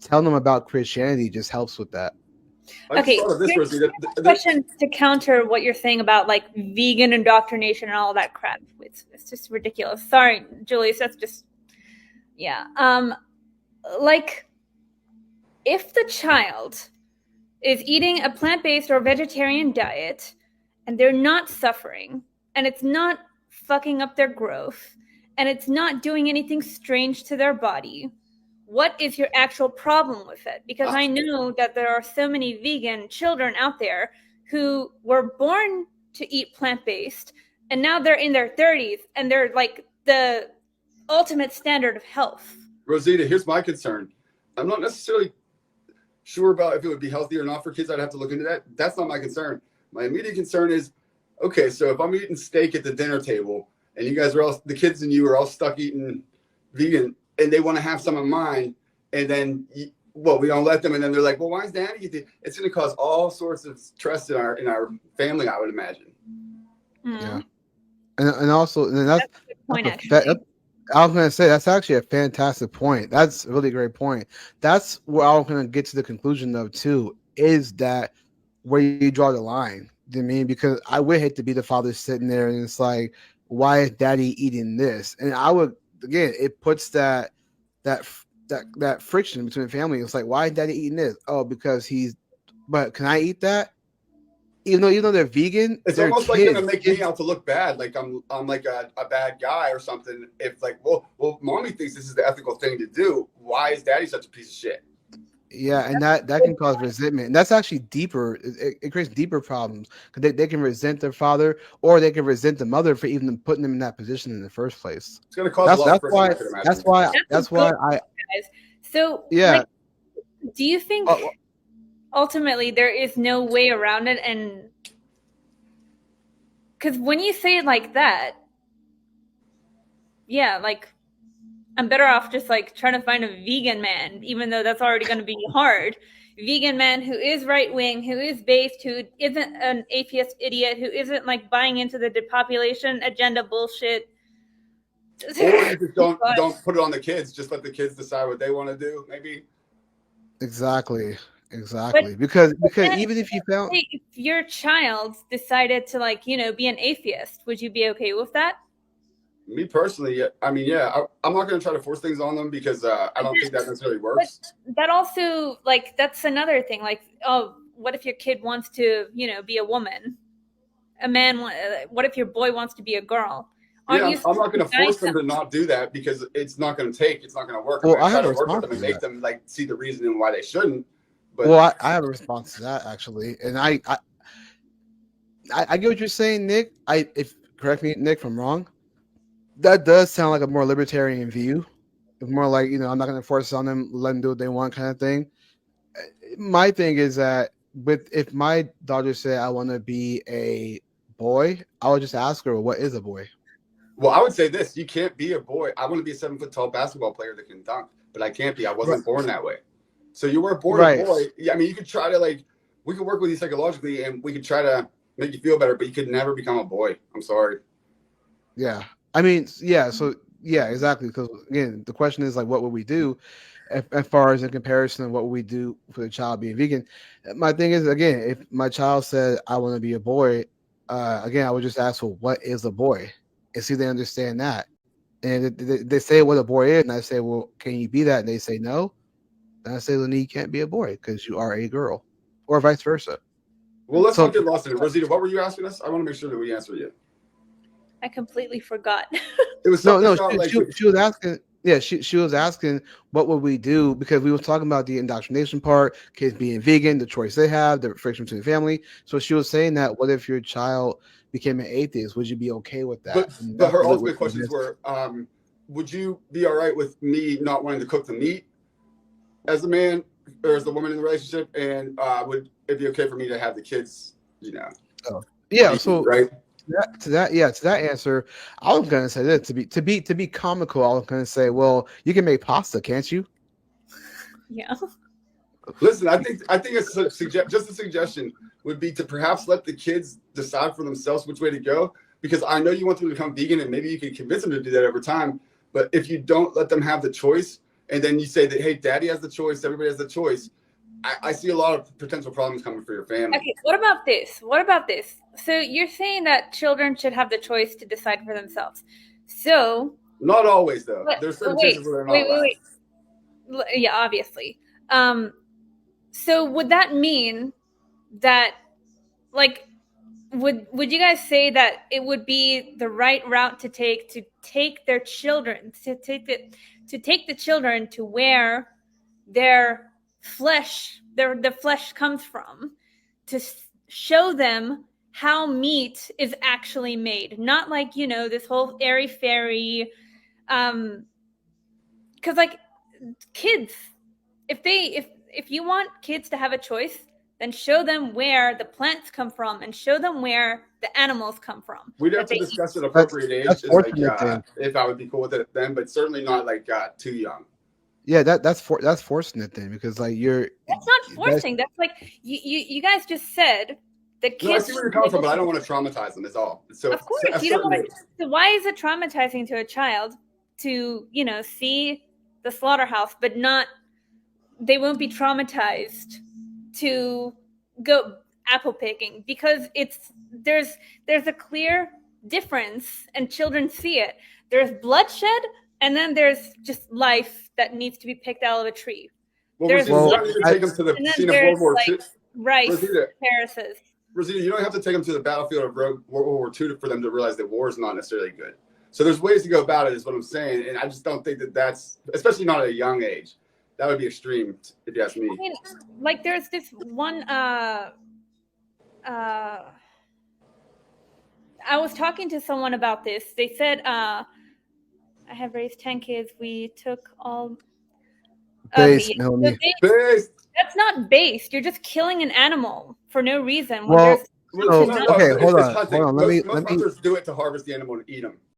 telling them about Christianity just helps with that. I just Okay, thought of this, here's Rosie. a question to counter what you're saying about like vegan indoctrination and all that crap. It's just ridiculous. Sorry, Julius, that's just yeah. Like if the child is eating a plant-based or vegetarian diet and they're not suffering and it's not fucking up their growth and it's not doing anything strange to their body, what is your actual problem with it? Because I know that there are so many vegan children out there who were born to eat plant-based and now they're in their 30s and they're like the ultimate standard of health. Rosita, here's my concern. I'm not necessarily sure about if it would be healthy or not for kids. I'd have to look into that. That's not my concern. My immediate concern is, okay, so if I'm eating steak at the dinner table and you guys are all, the kids and you are all stuck eating vegan and they want to have some of mine, and then, we don't let them, and then they're like, well, why is Daddy eating? It's going to cause all sorts of stress in our family, I would imagine. Yeah. And also, and that's a good point, actually. I was going to say that's actually a fantastic point. That's a really great point. That's where I was going to get to the conclusion of too, is that where you draw the line. You know what I mean? Because I would hate to be the father sitting there and it's like, why is Daddy eating this? And I would, again, it puts that friction between the family. It's like, why is Daddy eating this? Oh, because but can I eat that? Even though they're vegan, it's they're almost kids. like gonna make me out to look bad, like I'm like a bad guy or something. If like, well, mommy thinks this is the ethical thing to do. Why is Daddy such a piece of shit? Yeah, and that can cause resentment, and that's actually deeper. It creates deeper problems because they can resent their father, or they can resent the mother for even putting them in that position in the first place. It's gonna cause a lot of friction, I could imagine. That's why I. Guys. So yeah. Like, do you think ultimately there is no way around it? And because when you say it like that, yeah, like I'm better off just like trying to find a vegan man, even though that's already going to be hard. Vegan man who is right wing, who is based, who isn't an atheist idiot, who isn't like buying into the depopulation agenda bullshit. Or you just don't put it on the kids. Just let the kids decide what they want to do. Maybe. Exactly. Because even if you found, if your child decided to be an atheist, would you be okay with that? Me personally, I mean, yeah, I'm not going to try to force things on them because I don't think that necessarily works. But that also, that's another thing. Like, oh, what if your kid wants to, be a woman? A man, what if your boy wants to be a girl? I'm not going to force them to not do that because it's not going to work. Well, I try to work with them and make them see the reason why they shouldn't. But I have a response to that actually, and I get what you're saying, Nick. Correct me, Nick, if I'm wrong. That does sound like a more libertarian view. More like, I'm not going to force it on them, let them do what they want kind of thing. My thing is that if my daughter said I want to be a boy, I would just ask her, what is a boy? Well, I would say this. You can't be a boy. I want to be a 7-foot-tall basketball player that can dunk, but I can't be. I wasn't born that way. So you were born a boy. Yeah, I mean, you could try to we could work with you psychologically and we could try to make you feel better, but you could never become a boy. I'm sorry. Yeah. I mean, yeah. So yeah, exactly. Because again, the question is what would we do as far as in comparison to what would we do for the child being vegan? My thing is, again, if my child said I want to be a boy, again, I would just ask, well, what is a boy? And see if they understand that. And they say what a boy is, and I say, well, can you be that? And they say no. And I say, then you can't be a boy because you are a girl, or vice versa. Well, let's not get lost in it. Rosita, what were you asking us? I want to make sure that we answer you. I completely forgot. It was she was asking. Yeah, she was asking what would we do, because we were talking about the indoctrination part, kids being vegan, the choice they have, the friction between the family. So she was saying that what if your child became an atheist? Would you be okay with that? But her ultimate questions were, would you be all right with me not wanting to cook the meat as the man or as the woman in the relationship? And would it be okay for me to have the kids, Oh, yeah. So right. To that answer, I was gonna say that to be comical, I was gonna say, well, you can make pasta, can't you? Yeah. Listen, I think it's just a suggestion would be to perhaps let the kids decide for themselves which way to go, because I know you want them to become vegan and maybe you can convince them to do that over time. But if you don't let them have the choice and then you say that, hey, daddy has the choice, everybody has the choice, I see a lot of potential problems coming for your family. Okay, what about this? So you're saying that children should have the choice to decide for themselves. So not always, though. There's certain cases where they're not allowed. Yeah, obviously. So would that mean that, like, would you guys say that it would be the right route to take their children to take the children to where their flesh the flesh comes from, to show them how meat is actually made, not like, you know, this whole airy fairy, because like kids, if you want kids to have a choice, then show them where the plants come from and show them where the animals come from. We'd have to discuss at appropriate age, that's like, thing. if I would be cool with it then, but certainly not like too young. Yeah, that's forcing it then, because like that's not forcing. That's like you guys just said that kids. No, I see where you're coming from, but I don't want to traumatize them. Is all. So of course you don't want to. So why is it traumatizing to a child to, you know, see the slaughterhouse, but not? They won't be traumatized to go apple picking, because there's a clear difference and children see it. There's bloodshed, and then there's just life that needs to be picked out of a tree. Well, you don't need to take them to the scene of World War II. Rice terraces. Rosita, you don't have to take them to the battlefield of World War II for them to realize that war is not necessarily good. So there's ways to go about it, is what I'm saying, and I just don't think that's, especially not at a young age. That would be extreme, if you ask me. I mean, like, there's this one. I was talking to someone about this. They said, "I have raised 10 kids. We took all." Based, based. That's not based. You're just killing an animal for no reason. Well, okay, hold on. Most hunters do it to harvest the animal and eat them.